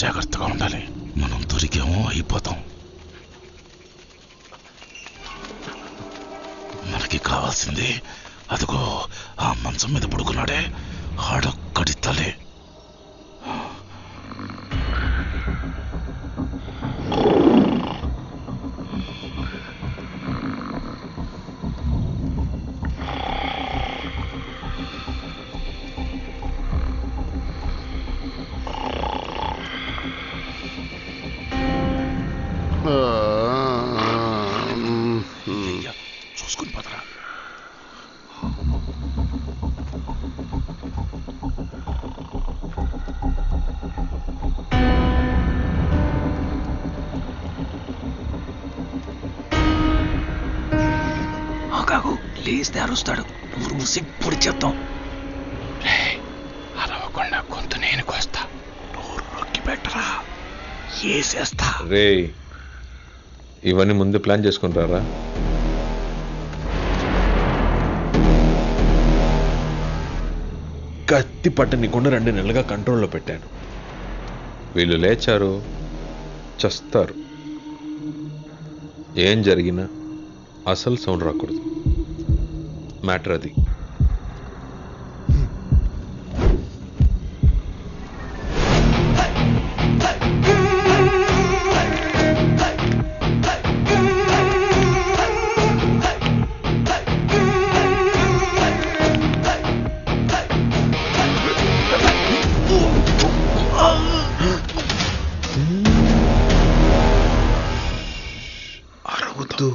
జాగ్రత్తగా ఉండాలి. మనం దొరికేమో అయిపోతాం. మనకి కావాల్సింది అదిగో ఆ మంచం మీద పడుకున్నాడే, ఆడొక్కడి తలే. చూసుకుని పదరా. కాకు లేస్తే అరుస్తాడు, ఊసి పొడి చేద్దాం. అరవకుండా గొంతు నేను కోస్తా, నోరు నొక్కి పెట్టరా, ఏసేస్తా. రే, ఇవన్నీ ముందు ప్లాన్ చేసుకుంటారా? కత్తి పట్టనికుండా 2 నెలలుగా కంట్రోల్లో పెట్టాను. వీళ్ళు లేచారు, చస్తారు. ఏం జరిగినా అసలు సౌండ్ రాకూడదు. మ్యాటర్ అది. అరవద్దు.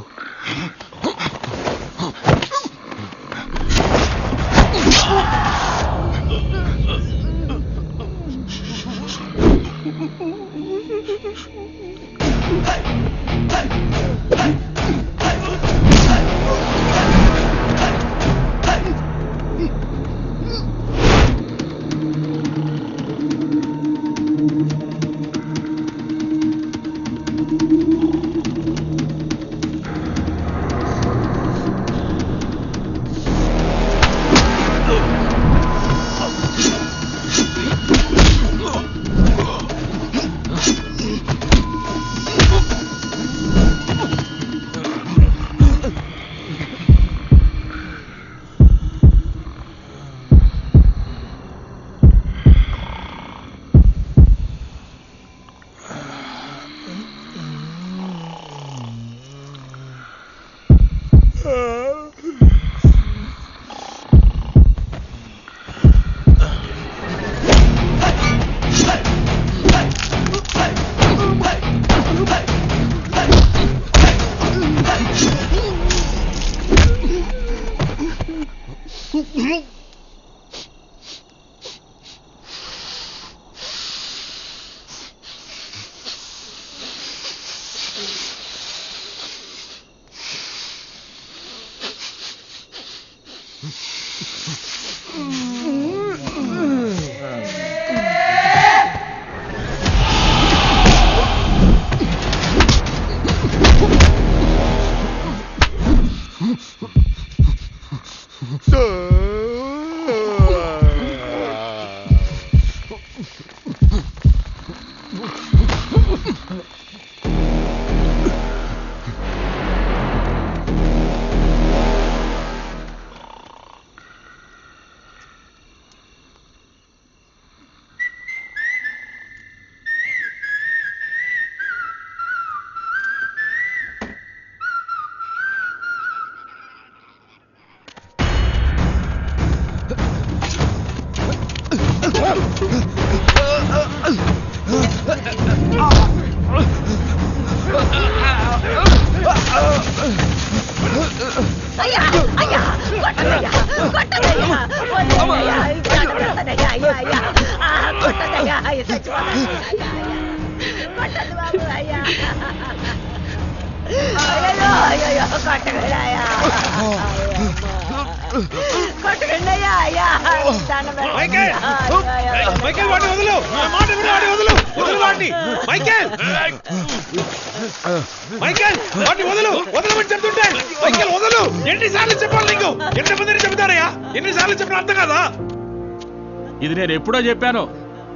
ఇది నేను ఎప్పుడో చెప్పాను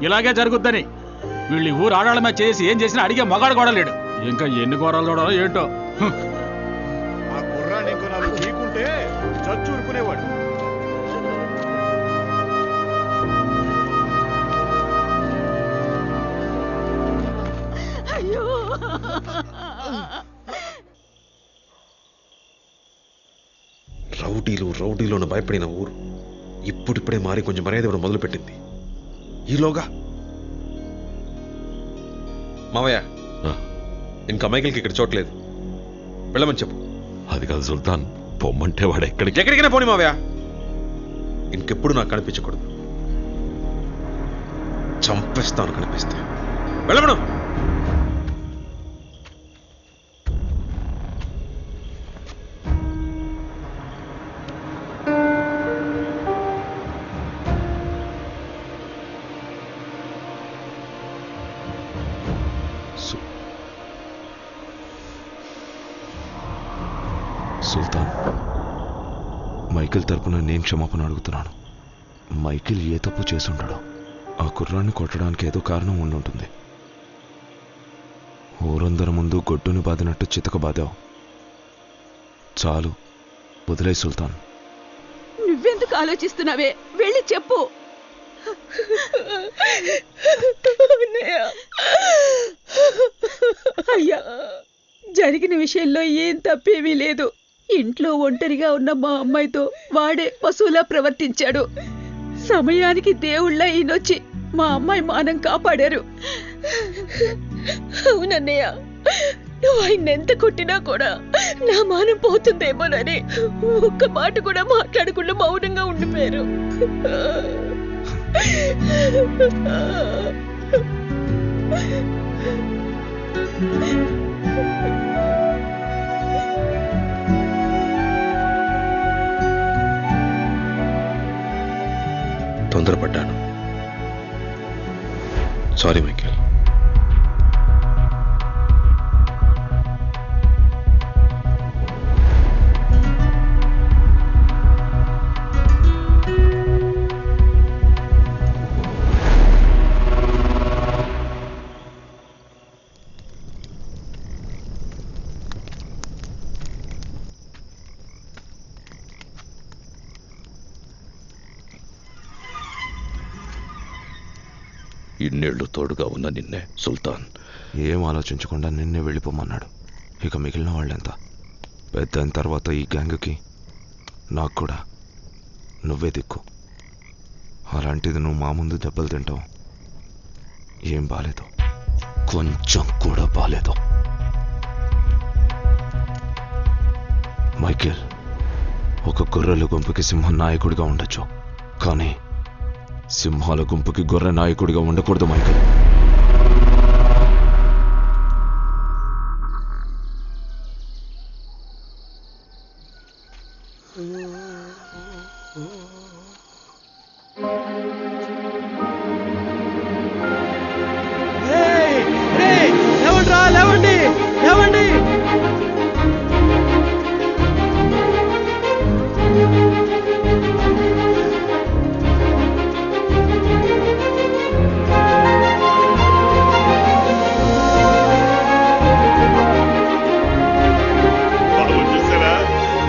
ఇలాగే జరుగుద్దని. వీళ్ళు ఈ ఊరు ఆడాళ్ళ మీద చేసి ఏం చేసినా అడిగే మగాడు కూడా లేడు. ఇంకా ఎన్ని ఘోరాలు చూడాలో ఏంటో. ఆ కుర్రాన్ని ఇంకో నాలుగు చీకుంటే చచ్చు ఊరుకునేవాడు. అయ్యో రౌడీలోను భయపడిన ఊరు ఇప్పుడిప్పుడే మారి కొంచెం మర్యాద ఇవ్వడం మొదలుపెట్టింది. ఈలోగా మావయ్య ఇంకా మైకిల్కి ఇక్కడ చోట్లేదు, వెళ్ళమని చెప్పు. అది కాదు సుల్తాన్, పొమ్మంటే వాడు ఎక్కడికైనా పోనీ మావయ్య, ఇంకెప్పుడు నాకు కనిపించకూడదు. చంపేస్తాను కనిపిస్తే. వెళ్ళమను. సుల్తాన్, మైకిల్ తరపున నేను క్షమాపణ అడుగుతున్నాను. మైకిల్ ఏ తప్పు చేసుంటాడో. ఆ కుర్రాన్ని కొట్టడానికి ఏదో కారణం ఉండుంటుంది. ఊరందరి ముందు గొడ్డుని బాదినట్టు చితక బాదావు. చాలు, వదిలే సుల్తాన్. నువ్వెందుకు ఆలోచిస్తున్నావే? వెళ్ళి చెప్పు. అయ్యా, జరిగిన విషయంలో ఏం తప్పేమీ లేదు. ఇంట్లో ఒంటరిగా ఉన్న మా అమ్మాయితో వాడే పశువులా ప్రవర్తించాడు. సమయానికి దేవుళ్ళ ఈయనొచ్చి మా అమ్మాయి మానం కాపాడారు. అవునన్నయ్య, నువ్వు ఆయన ఎంత కొట్టినా కూడా నా మానం పోతుందేమోనని ఒక్క మాట కూడా మాట్లాడకుండా మౌనంగా ఉండిపోయారు. తొందరపడ్డాను. Sorry Michael. ఇన్నేళ్లు తోడుగా ఉన్న నిన్నే సుల్తాన్ ఏం ఆలోచించకుండా నిన్నే వెళ్ళిపోమన్నాడు. ఇక మిగిలిన వాళ్ళెంత? పెద్ద అయిన తర్వాత ఈ గ్యాంగ్కి నాకు కూడా నువ్వే దిక్కు. అలాంటిది నువ్వు మా ముందు దెబ్బలు తింటావు. ఏం బాలేదు, కొంచెం కూడా బాలేదు. మైకేల్, ఒక గొర్రెల గుంపుకి సింహం నాయకుడిగా ఉండొచ్చు, కానీ సింహాల గుంపుకి గొర్రె నాయకుడిగా ఉండకూడదు మైకేల్. లేవండి లేవండి.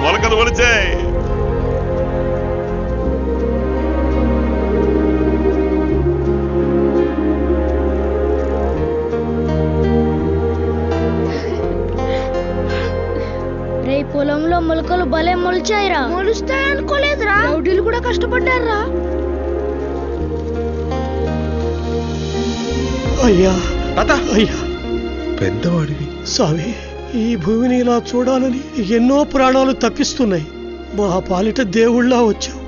మొలకలు ఒలిచాయి. రే, పొలంలో మొలకలు భలే మొలిచాయిరా. మొలుస్తాయనుకోలేదురా. రౌడీలు కూడా కష్టపడ్డారా. అయ్యా అయ్యా, పెద్దవాడివి. స్వామి, ఈ భూమిని ఇలా చూడాలని ఎన్నో ప్రాణాలు తప్పిస్తున్నాయి. మా పాలిట దేవుళ్ళా వచ్చావు.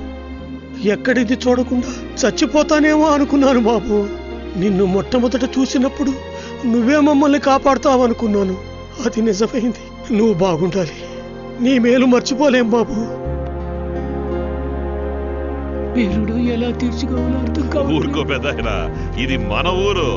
ఎక్కడిది చూడకుండా చచ్చిపోతానేమో అనుకున్నాను బాబు. నిన్ను మొట్టమొదట చూసినప్పుడు నువ్వే మమ్మల్ని కాపాడుతావనుకున్నాను. అది నిజమైంది. నువ్వు బాగుండాలి. నీ మేలు మర్చిపోలేం బాబు. వీరుడు ఎలా తీర్చుకోవాలో అర్థం కాదు. ఊరుకో పెద్దాయనా, ఇది మన ఊరు.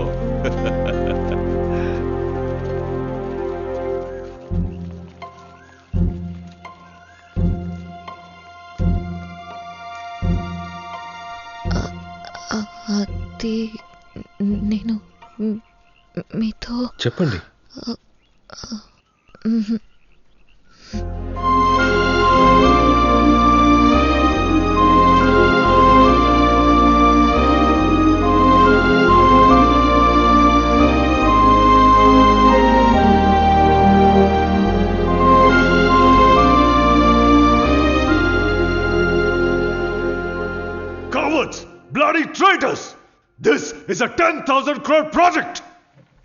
అది నేను మీతో చెప్పండి. Cowards! Bloody traitors! This is a 10,000 crore project!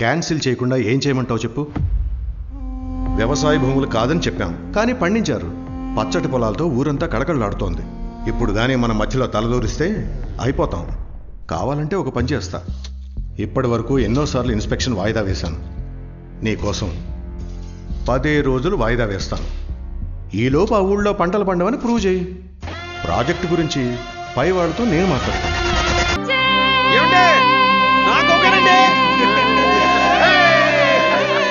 Cancel చేయకుండా ఏం చేయమంటావు చెప్పు. వ్యవసాయ భూములు కాదని చెప్పాం. కానీ పండించారు. పచ్చటి పొలాలతో ఊరంతా కళకళలాడుతోంది. ఇప్పుడు కానీ మన మధ్యలో తలదూరిస్తే అయిపోతాం. కావాలంటే ఒక పని చేస్తా. ఇప్పటి వరకు ఎన్నోసార్లు ఇన్స్పెక్షన్ వాయిదా వేశాను. నీకోసం 10 రోజులు వాయిదా వేస్తాను. ఈలోపు ఆ ఊళ్ళో పంటలు పండవని ప్రూవ్ చేయి. ప్రాజెక్టు గురించి పై వాళ్ళతో నేను మాట్లాడతాను.